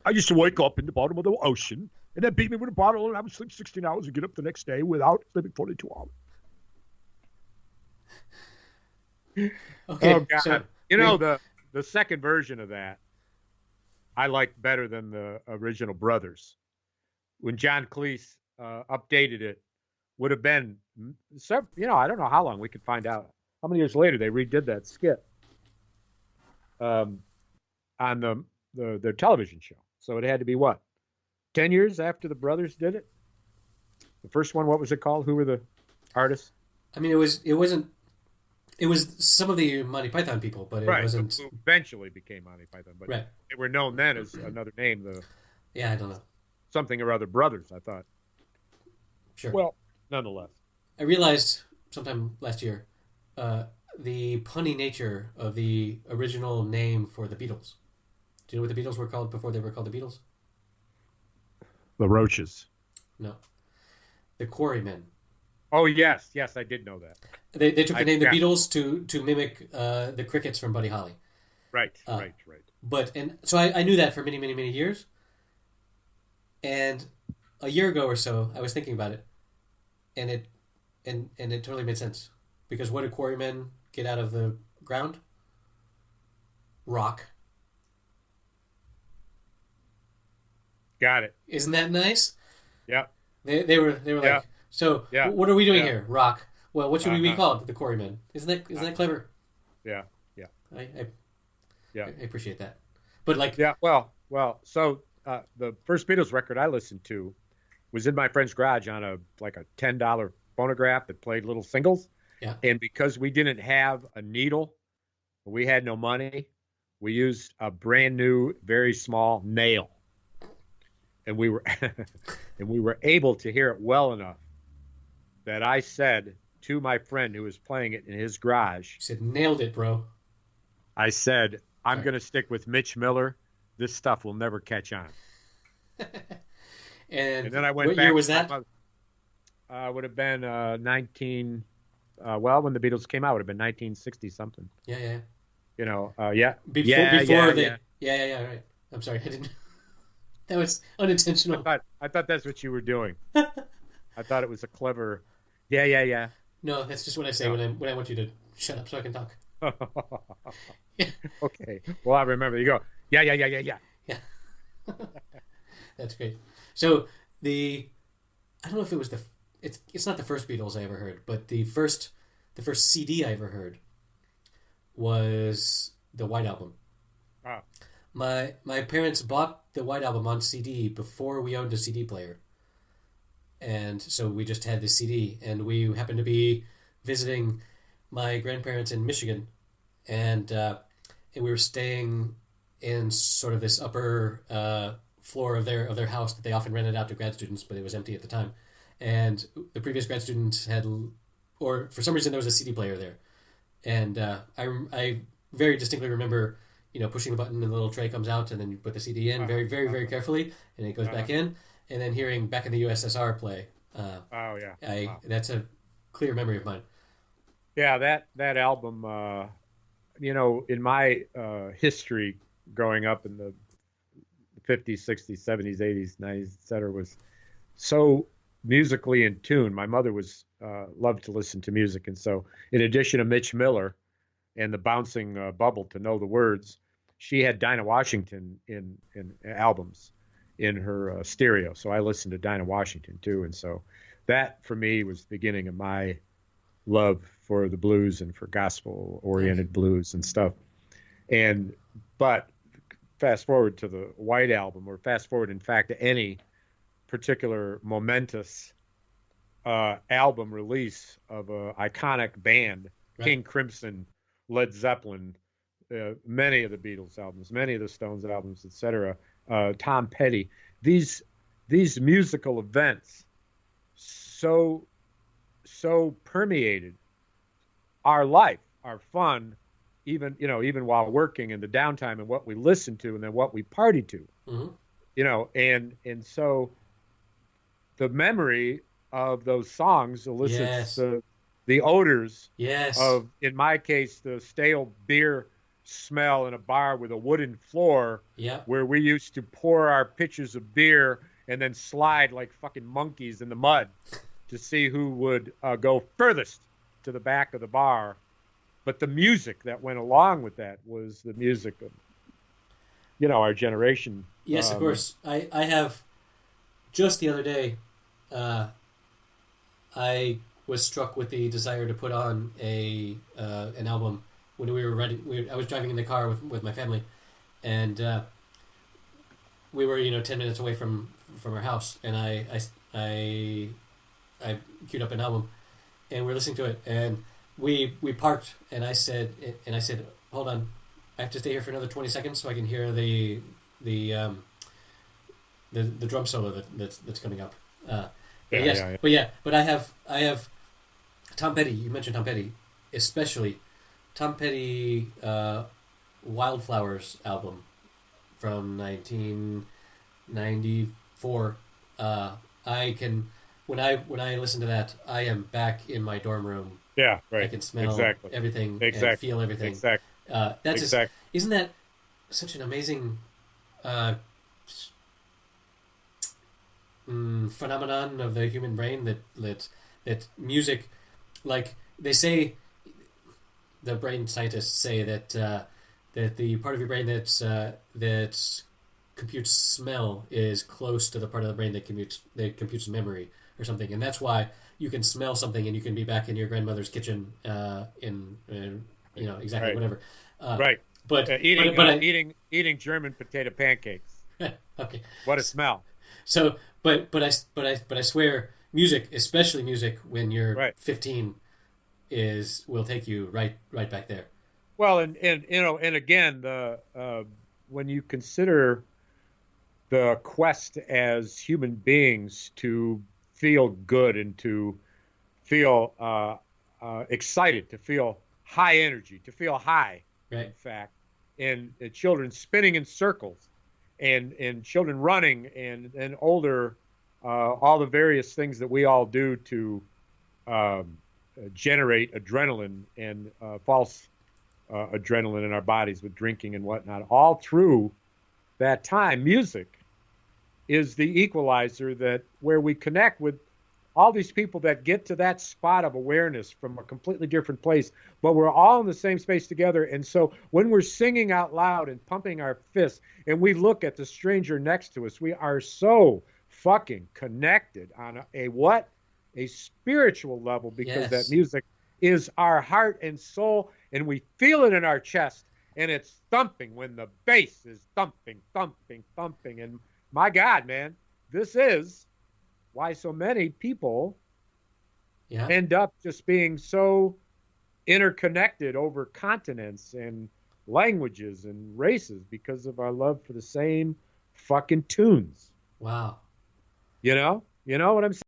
I used to wake up in the bottom of the ocean and then beat me with a bottle, and I would sleep 16 hours and get up the next day without sleeping 42 hours. Okay, Oh so God! The second version of that I liked better than the original Brothers. When John Cleese updated it, would have been, I don't know how long we could find out. How many years later they redid that skit um, on their television show? So it had to be what, 10 years after the Brothers did it? The first one, what was it called? Who were the artists? I mean, it was some of the Monty Python people, but it Right, wasn't who eventually became Monty Python, but right. they were known then as another name, the Yeah, I don't know. something or other Brothers. I thought. Sure. Well, nonetheless. I realized sometime last year the punny nature of the original name for the Beatles. Do you know what the Beatles were called before they were called the Beatles? The Roaches. No, the Quarrymen. Oh yes, yes, I did know that. They took the name the Yeah, Beatles to mimic the crickets from Buddy Holly. right, Uh, right, right. and so I knew that for many, many, many years. And a year ago or so, I was thinking about it, and it totally made sense because what do quarrymen get out of the ground? Rock. Got it. Isn't that nice? Yeah, They were yeah, like, so yeah, what are we doing yeah. here? Rock. Well, what should we be Uh-huh. called? The quarrymen. Isn't that clever? Yeah, yeah, I, I yeah, I appreciate that. But like, yeah. Well. So the first Beatles record I listened to was in my friend's garage on a $10 phonograph that played little singles, yeah, and because we didn't have a needle, we had no money. We used a brand new, very small nail, and we were and we were able to hear it well enough that I said to my friend who was playing it in his garage, you said nailed it, bro. I said, I'm Sorry. going to stick with Mitch Miller. This stuff will never catch on. And And then I went what year back was to my that? mother. Would have been 19, when the Beatles came out, would have been 1960 something. Yeah, yeah. Yeah. Before Yeah, before yeah, the yeah. yeah. Right. I'm sorry, I didn't. That was I unintentional. thought, I thought that's what you were doing. I thought it was a clever, yeah, yeah, yeah. No, that's just what I say No. when I want you to shut up so I can talk. Yeah, Okay. Well, I remember. You go, yeah, yeah, yeah, yeah, yeah. yeah. That's great. So I don't know if it was it's not the first Beatles I ever heard, but the first CD I ever heard was the White Album. Ah, My parents bought the White Album on CD before we owned a CD player, and so we just had this CD, and we happened to be visiting my grandparents in Michigan, and we were staying in sort of this upper floor of their house that they often rented out to grad students, but it was empty at the time. And the previous grad students had, or for some reason there was a CD player there, and I very distinctly remember, pushing the button and the little tray comes out, and then you put the CD in uh-huh, very, very, very uh-huh, carefully, and it goes uh-huh. back in, and then hearing Back in the USSR play. Oh, yeah. I Wow. That's a clear memory of mine. Yeah, that album, in my history growing up in the 50s, 60s, 70s, 80s, 90s, et cetera, was so musically in tune. My mother was loved to listen to music, and so in addition to Mitch Miller and the bouncing bubble to know the words, she had Dinah Washington in albums in her stereo. So I listened to Dinah Washington too, and so that for me was the beginning of my love for the blues and for gospel Nice. oriented blues and stuff. And but fast forward to the White Album, or fast forward in fact to any particular momentous album release of a iconic band, Right. King Crimson, Led Zeppelin, many of the Beatles albums, many of the Stones albums, etc. Tom Petty. These these musical events so permeated our life, our fun, even while working in the downtime, and what we listened to and then what we partied to, Hmm. and so the memory of those songs elicits Yes. the odors Yes. of, in my case, the stale beer smell in a bar with a wooden floor Yeah. where we used to pour our pitchers of beer and then slide like fucking monkeys in the mud to see who would go furthest to the back of the bar. But the music that went along with that was the music of, our generation. Yes, of course. I have just the other day. I was struck with the desire to put on an album when we were ready. I was driving in the car with my family, and we were 10 minutes away from our house, and I queued up an album, and we're listening to it, and we parked, and I said, hold on, I have to stay here for another 20 seconds so I can hear the drum solo that's coming up. But I have Tom Petty. You mentioned Tom Petty, especially Tom Petty Wildflowers album from 1994. I can when I listen to that, I am back in my dorm room. Yeah, right. I can smell everything and feel everything. Exactly. That's exactly. Isn't that such an amazing phenomenon of the human brain that music, like they say, the brain scientists say that the part of your brain that computes smell is close to the part of the brain that computes memory or something, and that's why you can smell something and you can be back in your grandmother's kitchen exactly right. Whatever. Right. But eating German potato pancakes. Okay. What a smell. So, but I swear, music, especially music when you're 15, will take you right back there. Well, and again, when you consider the quest as human beings to feel good and to feel excited, to feel high energy, to feel high, right. In fact, and children spinning in circles, and children running, and older, all the various things that we all do to generate adrenaline and false adrenaline in our bodies with drinking and whatnot. All through that time, music is the equalizer where we connect with all these people that get to that spot of awareness from a completely different place, but we're all in the same space together. And so when we're singing out loud and pumping our fists and we look at the stranger next to us, we are so fucking connected on a spiritual level, because that music is our heart and soul, and we feel it in our chest, and it's thumping when the bass is thumping, thumping, thumping. And my God, man, this is why so many people end up just being so interconnected over continents and languages and races, because of our love for the same fucking tunes. Wow. You know what I'm saying?